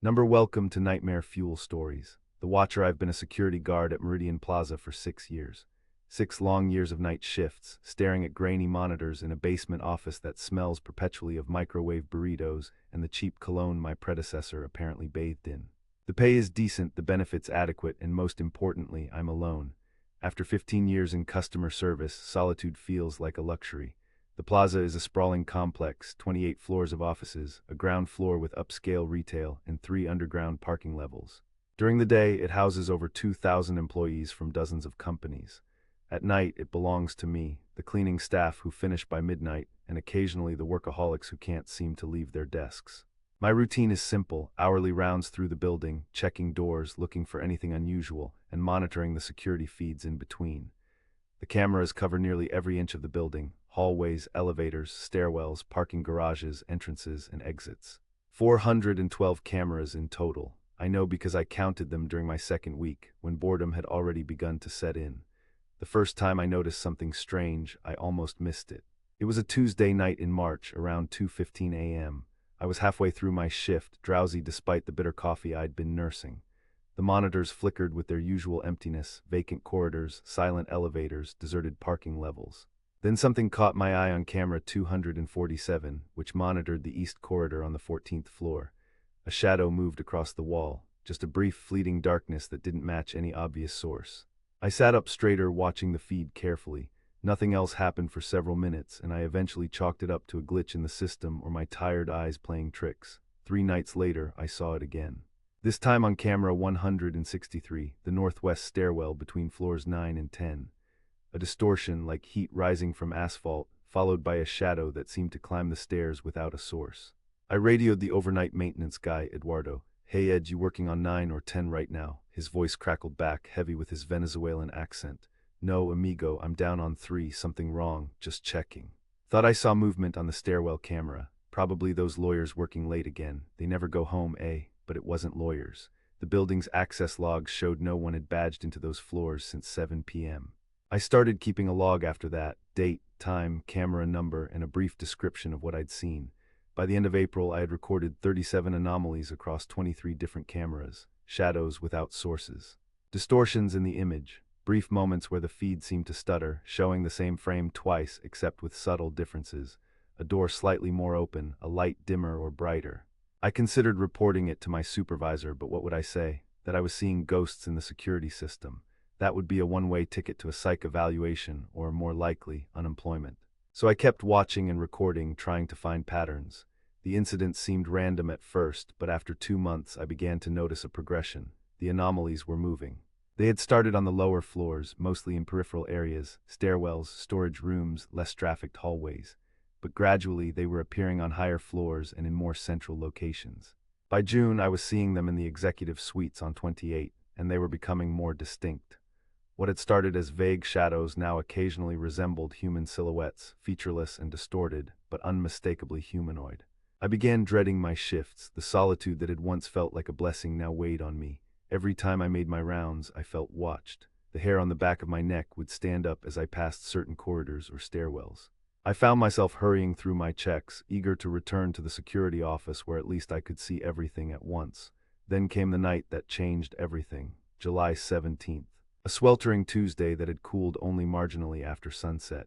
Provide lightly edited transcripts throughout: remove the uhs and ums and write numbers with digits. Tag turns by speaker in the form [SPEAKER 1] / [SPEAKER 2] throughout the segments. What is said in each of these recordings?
[SPEAKER 1] Welcome to Nightmare Fuel Stories. The Watcher. I've been a security guard at Meridian Plaza for 6 years. 6 long years of night shifts, staring at grainy monitors in a basement office that smells perpetually of microwave burritos and the cheap cologne my predecessor apparently bathed in. The pay is decent, the benefits adequate, and most importantly, I'm alone. After 15 years in customer service, solitude feels like a luxury. The Plaza is a sprawling complex, 28 floors of offices, a ground floor with upscale retail, and 3 underground parking levels. During the day, it houses over 2,000 employees from dozens of companies. At night, it belongs to me, the cleaning staff who finish by midnight, and occasionally the workaholics who can't seem to leave their desks. My routine is simple: hourly rounds through the building, checking doors, looking for anything unusual, and monitoring the security feeds in between. The cameras cover nearly every inch of the building: hallways, elevators, stairwells, parking garages, entrances, and exits. 412 cameras in total. I know because I counted them during my second week, when boredom had already begun to set in. The first time I noticed something strange, I almost missed it. It was a Tuesday night in March, around 2:15 a.m. I was halfway through my shift, drowsy despite the bitter coffee I'd been nursing. The monitors flickered with their usual emptiness: vacant corridors, silent elevators, deserted parking levels. Then something caught my eye on camera 247, which monitored the east corridor on the 14th floor. A shadow moved across the wall, just a brief fleeting darkness that didn't match any obvious source. I sat up straighter, watching the feed carefully. Nothing else happened for several minutes, and I eventually chalked it up to a glitch in the system or my tired eyes playing tricks. 3 nights later, I saw it again. This time on camera 163, the northwest stairwell between floors 9 and 10. A distortion like heat rising from asphalt, followed by a shadow that seemed to climb the stairs without a source. I radioed the overnight maintenance guy, Eduardo. "Hey Ed, you working on 9 or 10 right now?" His voice crackled back, heavy with his Venezuelan accent. "No, amigo, I'm down on 3, something wrong, just checking." Thought I saw movement on the stairwell camera. Probably those lawyers working late again. They never go home, eh? But it wasn't lawyers. The building's access logs showed no one had badged into those floors since 7 p.m. I started keeping a log after that: date, time, camera number, and a brief description of what I'd seen. By the end of April, I had recorded 37 anomalies across 23 different cameras, shadows without sources, distortions in the image, brief moments where the feed seemed to stutter, showing the same frame twice except with subtle differences: a door slightly more open, a light dimmer or brighter. I considered reporting it to my supervisor, but what would I say? That I was seeing ghosts in the security system. That would be a one-way ticket to a psych evaluation, or, more likely, unemployment. So I kept watching and recording, trying to find patterns. The incidents seemed random at first, but after 2 months I began to notice a progression. The anomalies were moving. They had started on the lower floors, mostly in peripheral areas: stairwells, storage rooms, less trafficked hallways. But gradually they were appearing on higher floors and in more central locations. By June I was seeing them in the executive suites on 28, and they were becoming more distinct. What had started as vague shadows now occasionally resembled human silhouettes, featureless and distorted, but unmistakably humanoid. I began dreading my shifts. The solitude that had once felt like a blessing now weighed on me. Every time I made my rounds, I felt watched. The hair on the back of my neck would stand up as I passed certain corridors or stairwells. I found myself hurrying through my checks, eager to return to the security office where at least I could see everything at once. Then came the night that changed everything: July 17th. A sweltering Tuesday that had cooled only marginally after sunset.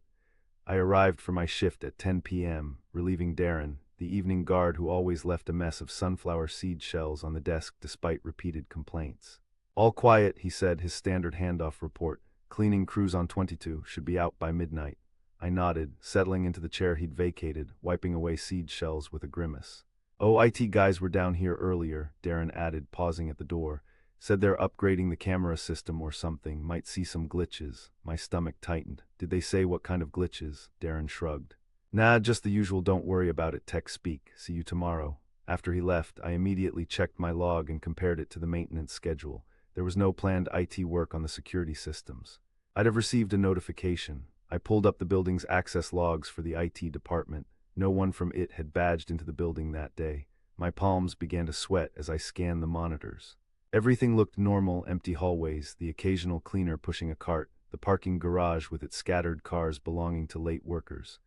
[SPEAKER 1] I arrived for my shift at 10 p.m., relieving Darren, the evening guard who always left a mess of sunflower seed shells on the desk despite repeated complaints. "All quiet," he said, his standard handoff report. "Cleaning crews on 22 should be out by midnight." I nodded, settling into the chair he'd vacated, wiping away seed shells with a grimace. "Oh, IT guys were down here earlier," Darren added, pausing at the door. "Said they're upgrading the camera system or something, might see some glitches." My stomach tightened. "Did they say what kind of glitches?" Darren shrugged. "Nah, just the usual don't worry about it tech speak. See you tomorrow." After he left, I immediately checked my log and compared it to the maintenance schedule. There was no planned IT work on the security systems. I'd have received a notification. I pulled up the building's access logs for the IT department. No one from it had badged into the building that day. My palms began to sweat as I scanned the monitors. Everything looked normal: empty hallways, the occasional cleaner pushing a cart, the parking garage with its scattered cars belonging to late workers.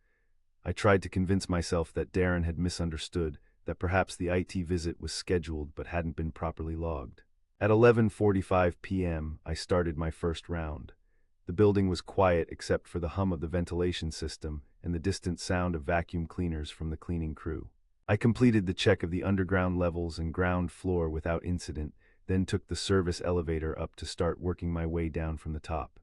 [SPEAKER 1] I tried to convince myself that Darren had misunderstood, that perhaps the IT visit was scheduled but hadn't been properly logged. At 11:45 p.m., I started my first round. The building was quiet except for the hum of the ventilation system and the distant sound of vacuum cleaners from the cleaning crew. I completed the check of the underground levels and ground floor without incident, then took the service elevator up to start working my way down from the top.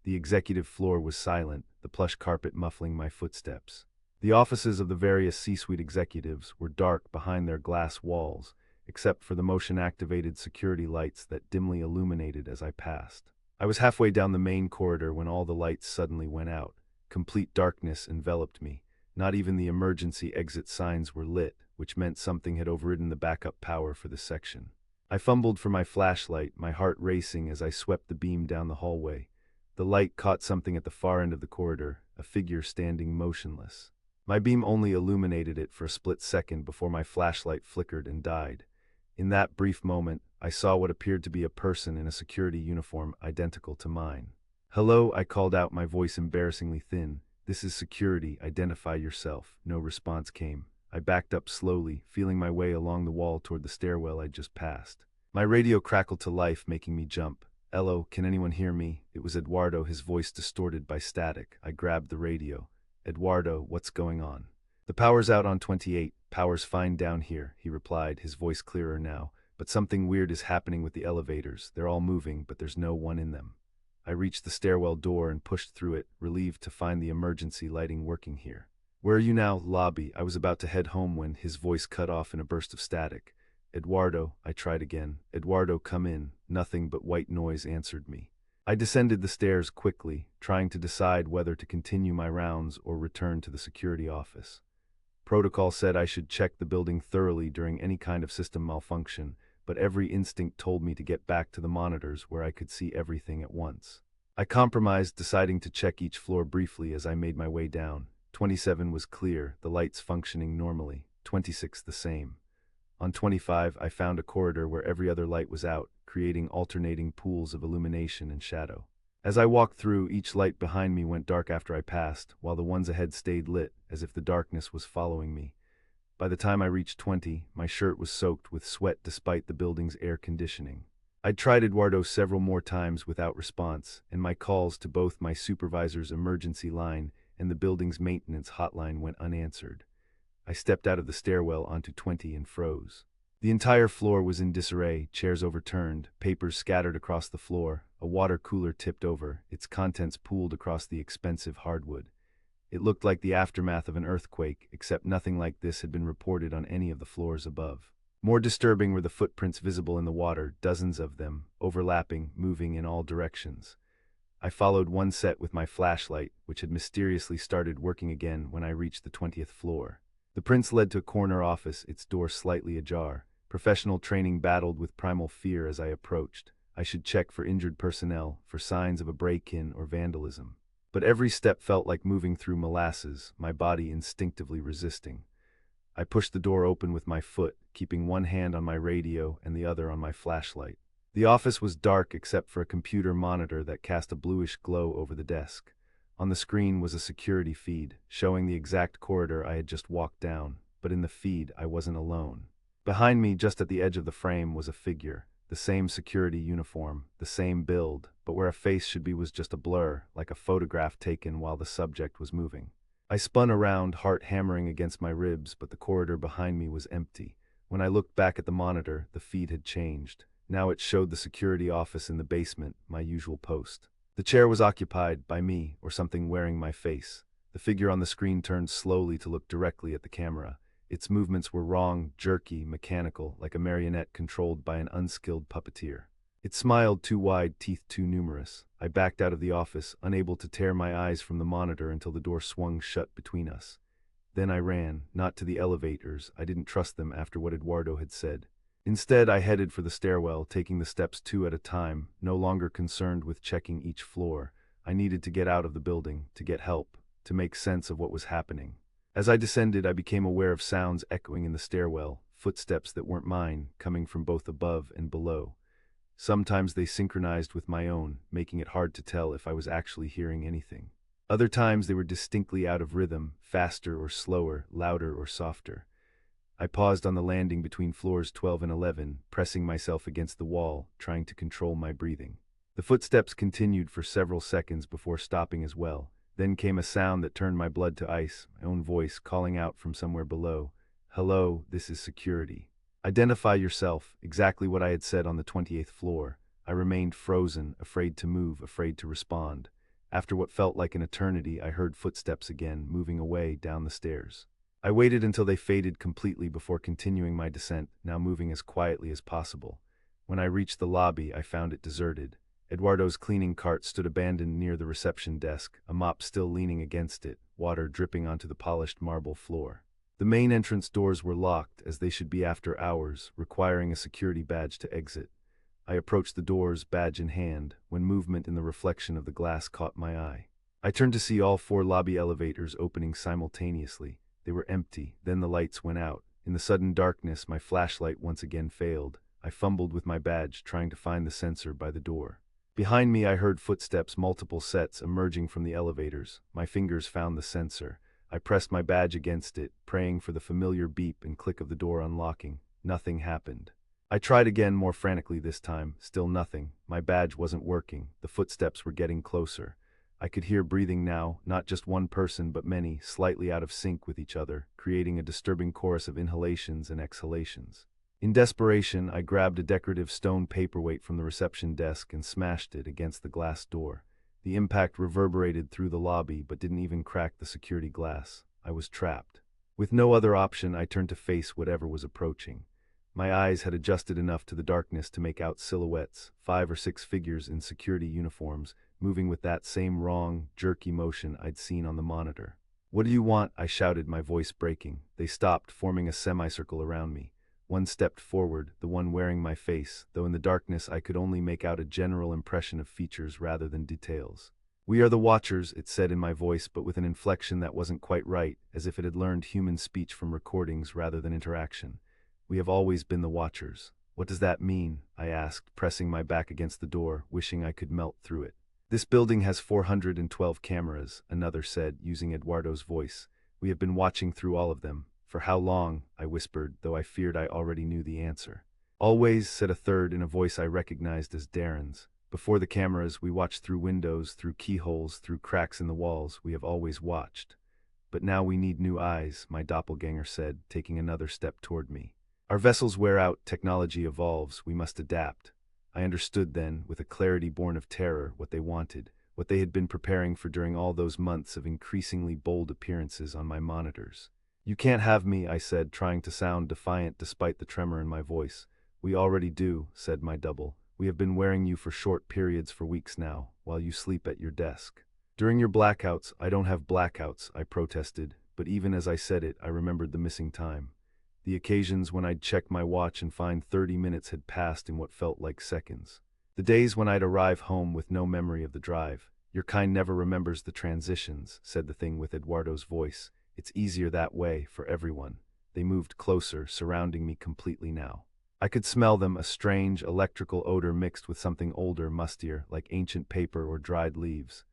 [SPEAKER 1] The executive floor was silent, the plush carpet muffling my footsteps. The offices of the various C-suite executives were dark behind their glass walls, except for the motion-activated security lights that dimly illuminated as I passed. I was halfway down the main corridor when all the lights suddenly went out. Complete darkness enveloped me. Not even the emergency exit signs were lit, which meant something had overridden the backup power for the section. I fumbled for my flashlight, my heart racing as I swept the beam down the hallway. The light caught something at the far end of the corridor, a figure standing motionless. My beam only illuminated it for a split second before my flashlight flickered and died. In that brief moment, I saw what appeared to be a person in a security uniform identical to mine. "Hello," I called out, my voice embarrassingly thin. "This is security, identify yourself." No response came. I backed up slowly, feeling my way along the wall toward the stairwell I'd just passed. My radio crackled to life, making me jump. "Hello, can anyone hear me?" It was Eduardo, his voice distorted by static. I grabbed the radio. "Eduardo, what's going on?" "The power's out on 28, power's fine down here," he replied, his voice clearer now. "But something weird is happening with the elevators. They're all moving, but there's no one in them." I reached the stairwell door and pushed through it, relieved to find the emergency lighting working here. "Where are you now?" "Lobby." I was about to head home when his voice cut off in a burst of static. "Eduardo," I tried again. "Eduardo, come in." Nothing but white noise answered me. I descended the stairs quickly, trying to decide whether to continue my rounds or return to the security office. Protocol said I should check the building thoroughly during any kind of system malfunction, but every instinct told me to get back to the monitors where I could see everything at once. I compromised, deciding to check each floor briefly as I made my way down. 27 was clear, the lights functioning normally. 26 the same. On 25, I found a corridor where every other light was out, creating alternating pools of illumination and shadow. As I walked through, each light behind me went dark after I passed, while the ones ahead stayed lit, as if the darkness was following me. By the time I reached 20, my shirt was soaked with sweat despite the building's air conditioning. I'd tried Eduardo several more times without response, and my calls to both my supervisor's emergency line and the building's maintenance hotline went unanswered. I stepped out of the stairwell onto 20 and froze. The entire floor was in disarray, chairs overturned, papers scattered across the floor, a water cooler tipped over, its contents pooled across the expensive hardwood. It looked like the aftermath of an earthquake, except nothing like this had been reported on any of the floors above. More disturbing were the footprints visible in the water, dozens of them, overlapping, moving in all directions. I followed one set with my flashlight, which had mysteriously started working again when I reached the 20th floor. The prints led to a corner office, its door slightly ajar. Professional training battled with primal fear as I approached. I should check for injured personnel, for signs of a break-in or vandalism. But every step felt like moving through molasses, my body instinctively resisting. I pushed the door open with my foot, keeping one hand on my radio and the other on my flashlight. The office was dark except for a computer monitor that cast a bluish glow over the desk. On the screen was a security feed, showing the exact corridor I had just walked down, but in the feed I wasn't alone. Behind me, just at the edge of the frame, was a figure, the same security uniform, the same build, but where a face should be was just a blur, like a photograph taken while the subject was moving. I spun around, heart hammering against my ribs, but the corridor behind me was empty. When I looked back at the monitor, the feed had changed. Now it showed the security office in the basement, my usual post. The chair was occupied by me, or something wearing my face. The figure on the screen turned slowly to look directly at the camera. Its movements were wrong, jerky, mechanical, like a marionette controlled by an unskilled puppeteer. It smiled too wide, teeth too numerous. I backed out of the office, unable to tear my eyes from the monitor until the door swung shut between us. Then I ran, not to the elevators. I didn't trust them after what Eduardo had said. Instead, I headed for the stairwell, taking the steps two at a time, no longer concerned with checking each floor. I needed to get out of the building, to get help, to make sense of what was happening. As I descended, I became aware of sounds echoing in the stairwell, footsteps that weren't mine, coming from both above and below. Sometimes they synchronized with my own, making it hard to tell if I was actually hearing anything. Other times they were distinctly out of rhythm, faster or slower, louder or softer. I paused on the landing between floors 12 and 11, pressing myself against the wall, trying to control my breathing. The footsteps continued for several seconds before stopping as well. Then came a sound that turned my blood to ice, my own voice calling out from somewhere below. "Hello, this is security. Identify yourself," exactly what I had said on the 28th floor. I remained frozen, afraid to move, afraid to respond. After what felt like an eternity, I heard footsteps again, moving away down the stairs. I waited until they faded completely before continuing my descent, now moving as quietly as possible. When I reached the lobby, I found it deserted. Eduardo's cleaning cart stood abandoned near the reception desk, a mop still leaning against it, water dripping onto the polished marble floor. The main entrance doors were locked, as they should be after hours, requiring a security badge to exit. I approached the doors, badge in hand, when movement in the reflection of the glass caught my eye. I turned to see all 4 lobby elevators opening simultaneously. They were empty, then the lights went out. In the sudden darkness, my flashlight once again failed. I fumbled with my badge, trying to find the sensor by the door. Behind me, I heard footsteps, multiple sets, emerging from the elevators. My fingers found the sensor. I pressed my badge against it, praying for the familiar beep and click of the door unlocking. Nothing happened. I tried again, more frantically this time. Still nothing. My badge wasn't working. The footsteps were getting closer. I could hear breathing now, not just one person but many, slightly out of sync with each other, creating a disturbing chorus of inhalations and exhalations. In desperation, I grabbed a decorative stone paperweight from the reception desk and smashed it against the glass door. The impact reverberated through the lobby but didn't even crack the security glass. I was trapped. With no other option, I turned to face whatever was approaching. My eyes had adjusted enough to the darkness to make out silhouettes, 5 or 6 figures in security uniforms, moving with that same wrong, jerky motion I'd seen on the monitor. "What do you want?" I shouted, my voice breaking. They stopped, forming a semicircle around me. One stepped forward, the one wearing my face, though in the darkness I could only make out a general impression of features rather than details. "We are the Watchers," it said in my voice, but with an inflection that wasn't quite right, as if it had learned human speech from recordings rather than interaction. "We have always been the Watchers." "What does that mean?" I asked, pressing my back against the door, wishing I could melt through it. "This building has 412 cameras," another said, using Eduardo's voice. "We have been watching through all of them." "For how long?" I whispered, though I feared I already knew the answer. "Always," said a third in a voice I recognized as Darren's. "Before the cameras, we watched through windows, through keyholes, through cracks in the walls. We have always watched. But now we need new eyes," my doppelganger said, taking another step toward me. "Our vessels wear out, technology evolves, we must adapt." I understood then, with a clarity born of terror, what they wanted, what they had been preparing for during all those months of increasingly bold appearances on my monitors. "You can't have me," I said, trying to sound defiant despite the tremor in my voice. "We already do," said my double. "We have been wearing you for short periods for weeks now, while you sleep at your desk." "During your blackouts." "I don't have blackouts," I protested, but even as I said it, I remembered the missing time. The occasions when I'd check my watch and find 30 minutes had passed in what felt like seconds. The days when I'd arrive home with no memory of the drive. "Your kind never remembers the transitions," said the thing with Eduardo's voice. "It's easier that way, for everyone." They moved closer, surrounding me completely now. I could smell them, a strange, electrical odor mixed with something older, mustier, like ancient paper or dried leaves.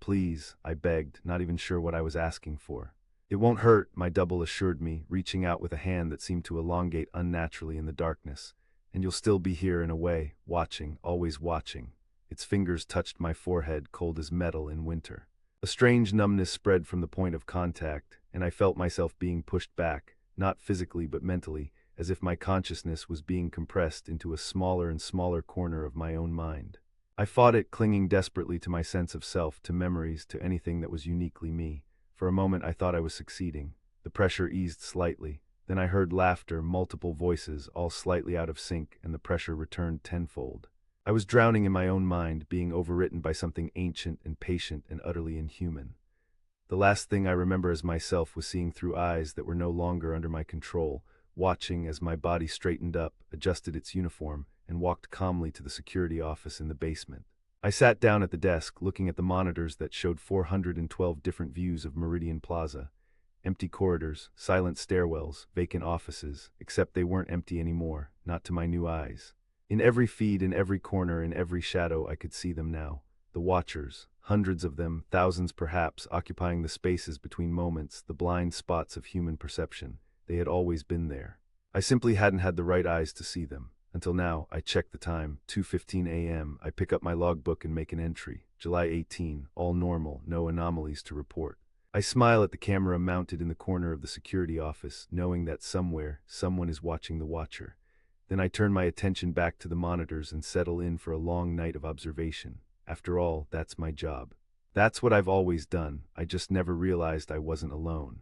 [SPEAKER 1] "Please," I begged, not even sure what I was asking for. "It won't hurt," my double assured me, reaching out with a hand that seemed to elongate unnaturally in the darkness. "And you'll still be here in a way, watching, always watching." Its fingers touched my forehead, cold as metal in winter. A strange numbness spread from the point of contact, and I felt myself being pushed back, not physically but mentally, as if my consciousness was being compressed into a smaller and smaller corner of my own mind. I fought it, clinging desperately to my sense of self, to memories, to anything that was uniquely me. For a moment I thought I was succeeding. The pressure eased slightly. Then I heard laughter, multiple voices, all slightly out of sync, and the pressure returned tenfold. I was drowning in my own mind, being overwritten by something ancient and patient and utterly inhuman. The last thing I remember as myself was seeing through eyes that were no longer under my control, watching as my body straightened up, adjusted its uniform, and walked calmly to the security office in the basement. I sat down at the desk, looking at the monitors that showed 412 different views of Meridian Plaza. Empty corridors, silent stairwells, vacant offices, except they weren't empty anymore, not to my new eyes. In every feed, in every corner, in every shadow, I could see them now. The Watchers, hundreds of them, thousands perhaps, occupying the spaces between moments, the blind spots of human perception. They had always been there. I simply hadn't had the right eyes to see them. Until now, I check the time, 2:15 a.m. I pick up my logbook and make an entry. July 18, all normal, no anomalies to report. I smile at the camera mounted in the corner of the security office, knowing that somewhere, someone is watching the watcher. Then I turn my attention back to the monitors and settle in for a long night of observation. After all, that's my job. That's what I've always done. I just never realized I wasn't alone.